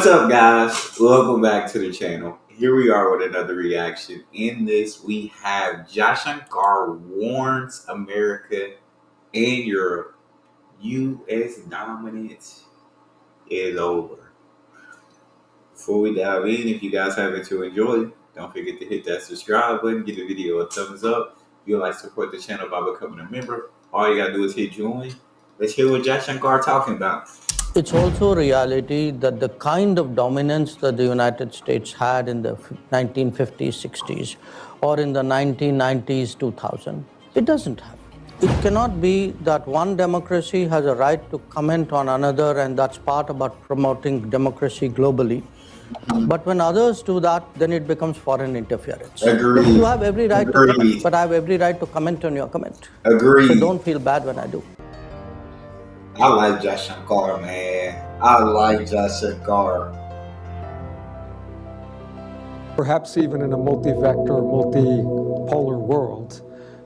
What's up, guys? Welcome back to the channel. Here we are with another reaction. In this, we have Jaishankar warns America and Europe U.S. dominance is over. Before we dive in, if you guys happen to enjoy, don't forget to hit that subscribe button, give the video a thumbs up. If you'd like to support the channel by becoming a member, all you gotta do is hit join. Let's hear what Jaishankar talking about. It's also a reality that the kind of dominance that the United States had in the 1950s, 60s, or in the 1990s, 2000, it doesn't have. It cannot be that one democracy has a right to comment on another, and that's part about promoting democracy globally. But when others do that, then it becomes foreign interference. Agreed. Look, you have every right to comment, Agreed. but I have every right to comment on your comment. Agreed. So don't feel bad when I do. I like Jaishankar, man. I like Jaishankar. Perhaps even in a multi-vector, multipolar world,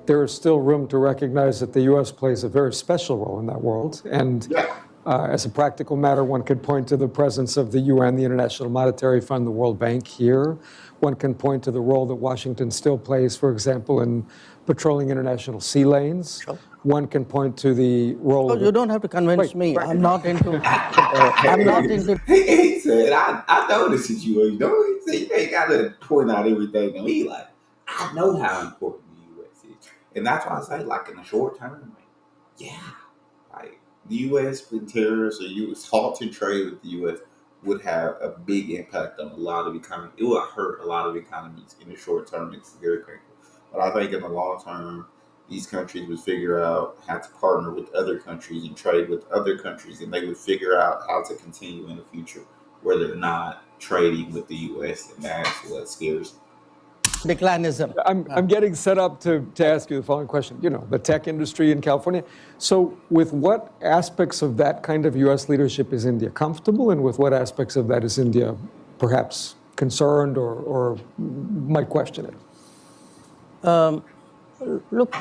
there is still room to recognize that the U.S. plays a very special role in that world. And as a practical matter, one could point to the presence of the UN, the International Monetary Fund, the World Bank here. One can point to the role that Washington still plays, for example, in patrolling international sea lanes. Sure. One can point to the role of... You don't have to convince me. I'm not into... I'm not into... He said, I know the situation. He said, you ain't got to point out everything. And he like, I know how important the U.S. is. And that's why I say, like, in the short term, like, yeah, like, the U.S. with tariffs or U.S. halting trade with the U.S. would have a big impact on a lot of economies. It would hurt a lot of economies in the short term. It's very painful. But I think in the long term, these countries would figure out how to partner with other countries and trade with other countries, and they would figure out how to continue in the future where they're not trading with the U.S., and that's what scares me. Declinism. I'm getting set up to ask you the following question. You know, the tech industry in California. So with what aspects of that kind of U.S. leadership is India comfortable, and with what aspects of that is India perhaps concerned or might question it? Look,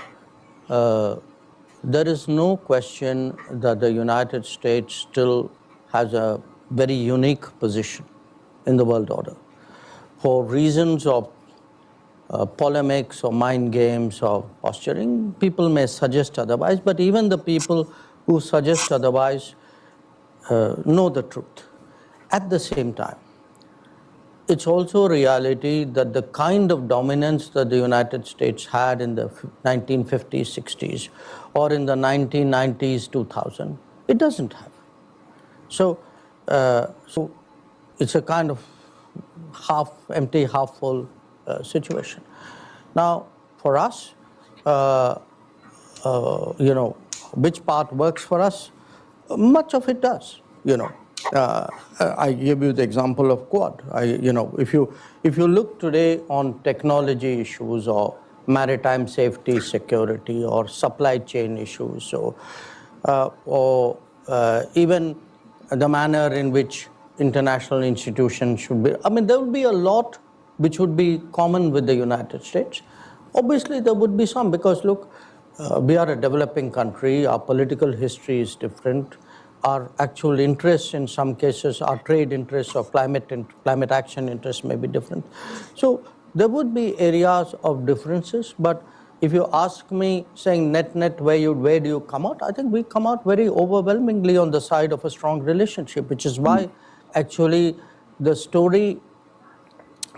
there is no question that the United States still has a very unique position in the world order. For reasons of polemics or mind games or posturing, people may suggest otherwise, but even the people who suggest otherwise know the truth. At the same time, it's also a reality that the kind of dominance that the United States had in the 1950s, 60s, or in the 1990s, 2000, it doesn't have. So it's a kind of half empty, half full situation. Now, for us, you know, which part works for us? Much of it does, you know. I give you the example of Quad. You know, if you look today on technology issues or maritime safety, security, or supply chain issues, or even the manner in which international institutions should be, I mean, there would be a lot which would be common with the United States. Obviously, there would be some because, look, we are a developing country. Our political history is different. Our actual interests in some cases, our trade interests or climate action interests may be different. So there would be areas of differences, but if you ask me, saying net, where do you come out? I think we come out very overwhelmingly on the side of a strong relationship, which is why actually the story,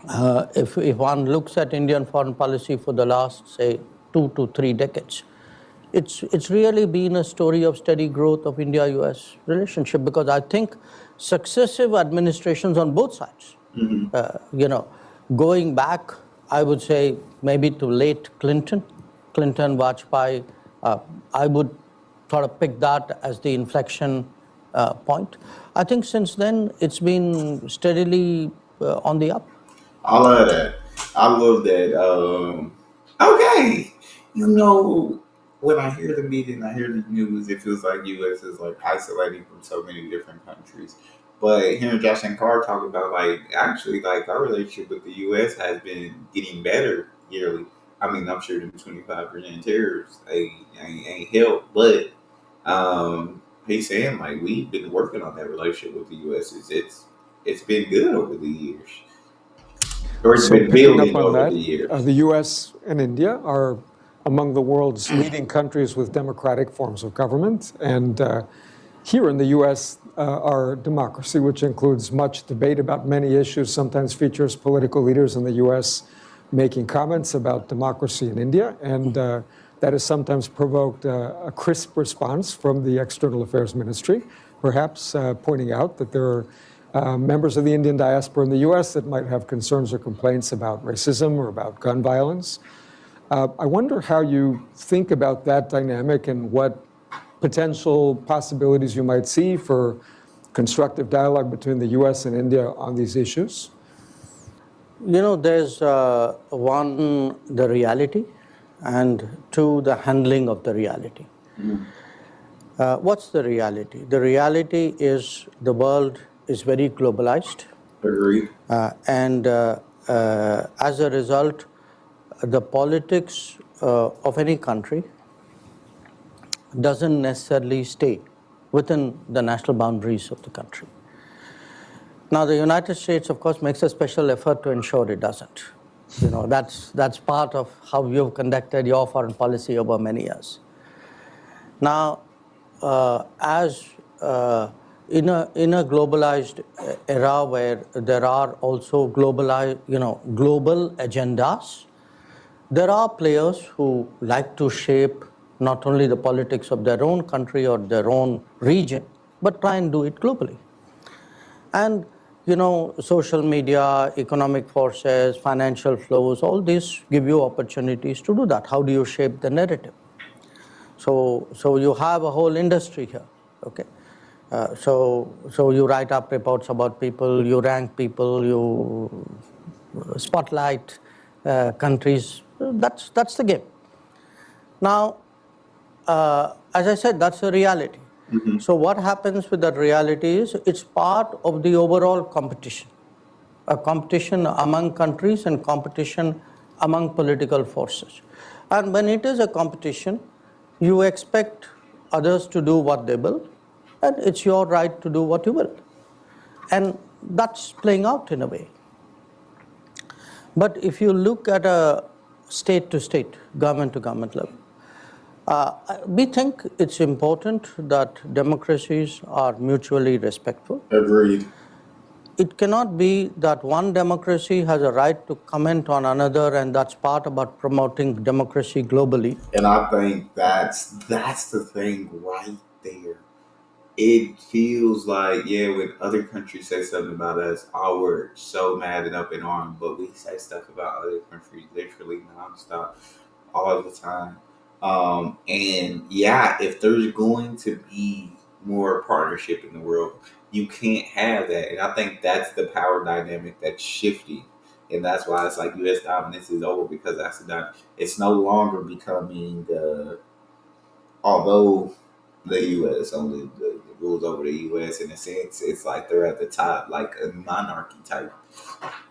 if one looks at Indian foreign policy for the last, say, 2 to 3 decades, it's really been a story of steady growth of India-US relationship, because I think successive administrations on both sides, you know, going back, I would say maybe to late Clinton, Vajpayee, I would sort of pick that as the inflection point. I think since then it's been steadily on the up. I love that. I love that. Okay. You know, when I hear the media and I hear the news, it feels like U.S. is like isolating from so many different countries. But hearing Josh and Carr talk about like actually like our relationship with the U.S. has been getting better yearly. I mean, I'm sure the 25% tariffs ain't help, but he's saying like we've been working on that relationship with the U.S. It's it's been good over the years, or it's So been picking up building on over that, the years. the U.S. and India are among the world's leading countries with democratic forms of government. And here in the U.S., our democracy, which includes much debate about many issues, sometimes features political leaders in the U.S. making comments about democracy in India. And that has sometimes provoked a crisp response from the External Affairs Ministry, perhaps pointing out that there are members of the Indian diaspora in the U.S. that might have concerns or complaints about racism or about gun violence. I wonder how you think about that dynamic and what potential possibilities you might see for constructive dialogue between the U.S. and India on these issues. There's one, the reality, and two, the handling of the reality. What's the reality? The reality is the world is very globalized. Agreed. And as a result, the politics of any country doesn't necessarily stay within the national boundaries of the country. Now, the United States, of course, makes a special effort to ensure it doesn't. That's part of how you've conducted your foreign policy over many years. Now, as in a globalized era where there are also global agendas, there are players who like to shape not only the politics of their own country or their own region, but try and do it globally. And social media, economic forces, financial flows, all these give you opportunities to do that. How do you shape the narrative? So you have a whole industry here, okay? So you write up reports about people, you rank people, you spotlight countries. That's the game. Now, as I said, that's a reality. So what happens with that reality is it's part of the overall competition, a competition among countries and competition among political forces. And when it is a competition, you expect others to do what they will, and it's your right to do what you will. And that's playing out in a way. But if you look at a state-to-state, government-to-government level, we think it's important that democracies are mutually respectful. Agreed. It cannot be that one democracy has a right to comment on another, and that's part about promoting democracy globally. And I think that's the thing right there. It feels like, yeah, when other countries say something about us, oh, we're so mad and up in arms, but we say stuff about other countries literally nonstop all the time. And yeah, if there's going to be more partnership in the world, you can't have that. And I think that's the power dynamic that's shifting. And that's why it's like U.S. dominance is over, because it's no longer becoming although the U.S. only rules over the U.S. in a sense, it's like they're at the top, like a monarchy type.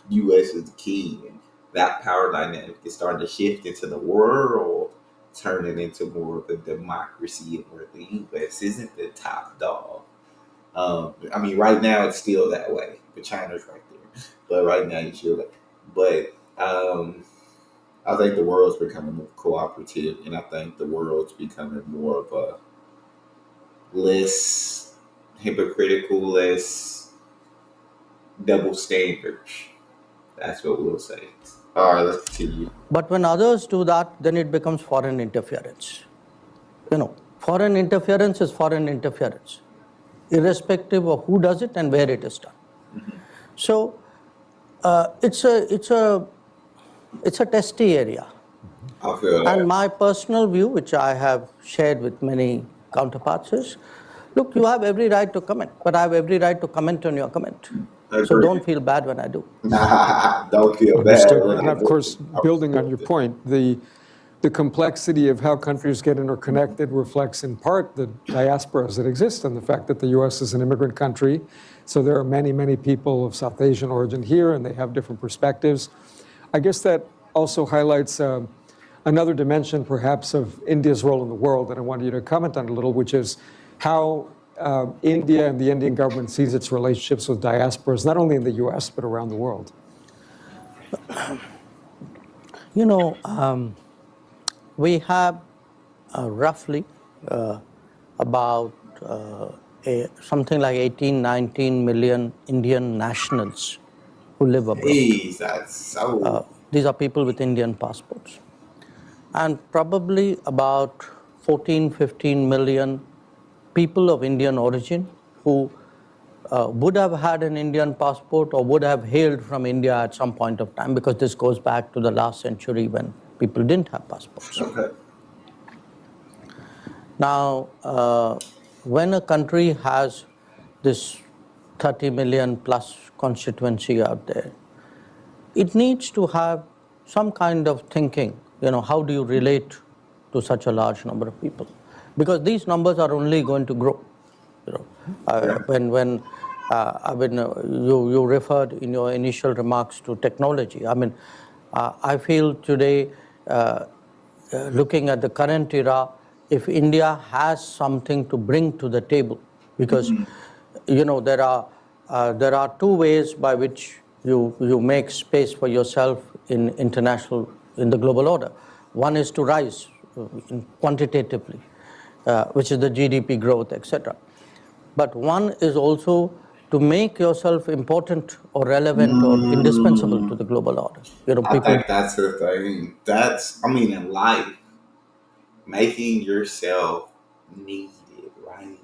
U.S. is the king, and that power dynamic is starting to shift into the world, turning into more of a democracy, where the U.S. isn't the top dog. I mean, right now it's still that way, but China's right there. But right now you feel like, but I think the world's becoming more cooperative, and I think the world's becoming more of a less hypocritical, less double standards. That's what we'll say. All right, let's continue. But when others do that, then it becomes foreign interference. Foreign interference is foreign interference, irrespective of who does it and where it is done. So it's a testy area. I feel that. And my personal view, which I have shared with many counterparts, is, look, you have every right to comment, but I have every right to comment on your comment. So don't feel bad when I do. Don't feel Understood. bad. And of course, building on your point, the complexity of how countries get interconnected reflects in part the diasporas that exist and the fact that the U.S. is an immigrant country. So there are many, many people of South Asian origin here, and they have different perspectives. I guess that also highlights another dimension, perhaps, of India's role in the world that I wanted you to comment on a little, which is how India and the Indian government sees its relationships with diasporas, not only in the US, but around the world? You know, we have roughly about something like 18, 19 million Indian nationals who live abroad. Jeez, that's so. These are people with Indian passports. And probably about 14, 15 million people of Indian origin who would have had an Indian passport or would have hailed from India at some point of time, because this goes back to the last century when people didn't have passports. Okay. Now, when a country has this 30 million plus constituency out there, it needs to have some kind of thinking. How do you relate to such a large number of people? Because these numbers are only going to grow. When you referred in your initial remarks to technology. I feel today, looking at the current era, if India has something to bring to the table, because there are two ways by which you make space for yourself in the global order. One is to rise quantitatively, which is the GDP growth, etc. But one is also to make yourself important or relevant or indispensable to the global order. I think that's the thing. In life, making yourself needed, right?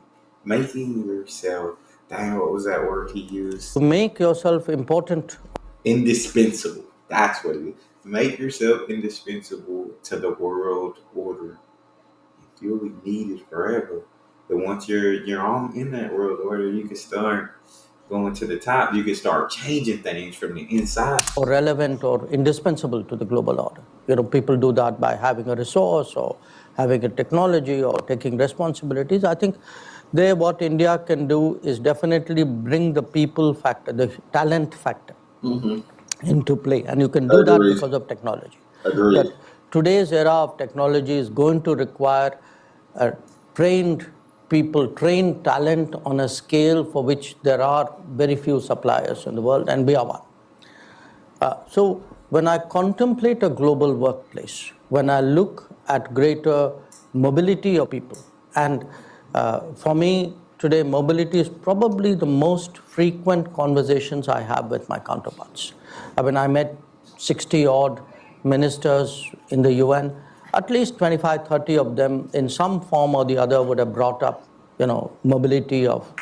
Making yourself, dang, what was that word he used? To make yourself important. Indispensable. That's what it is. Make yourself indispensable to the world order. You'll be needed forever. But once you're on in that world order, you can start going to the top. You can start changing things from the inside. Or relevant or indispensable to the global order. People do that by having a resource or having a technology or taking responsibilities. I think what India can do is definitely bring the people factor, the talent factor into play. And you can do that because of technology. Agreed. That today's era of technology is going to require trained people, trained talent on a scale for which there are very few suppliers in the world, and we are one. So when I contemplate a global workplace, when I look at greater mobility of people, and for me today, mobility is probably the most frequent conversations I have with my counterparts. I met 60 odd ministers in the UN. At least 25, 30 of them in some form or the other would have brought up, mobility of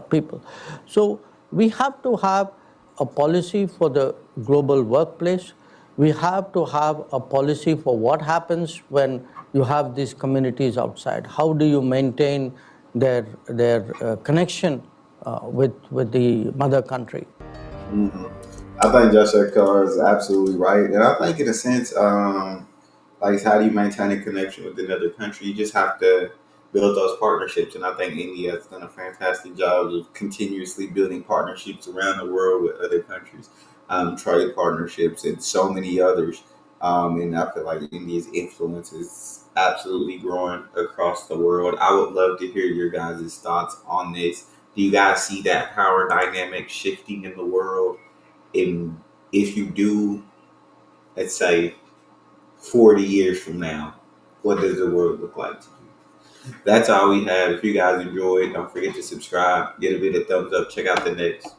people. So we have to have a policy for the global workplace. We have to have a policy for what happens when you have these communities outside. How do you maintain their connection with the mother country? Mm-hmm. I think Jaishankar is absolutely right, and I think in a sense, like how do you maintain a connection with another country? You just have to build those partnerships, and I think India has done a fantastic job of continuously building partnerships around the world with other countries, trade partnerships, and so many others. And I feel like India's influence is absolutely growing across the world. I would love to hear your guys' thoughts on this. Do you guys see that power dynamic shifting in the world? And if you do, let's say 40 years from now, what does the world look like to you? That's all we have. If you guys enjoyed, don't forget to subscribe, get a bit of thumbs up, check out the next.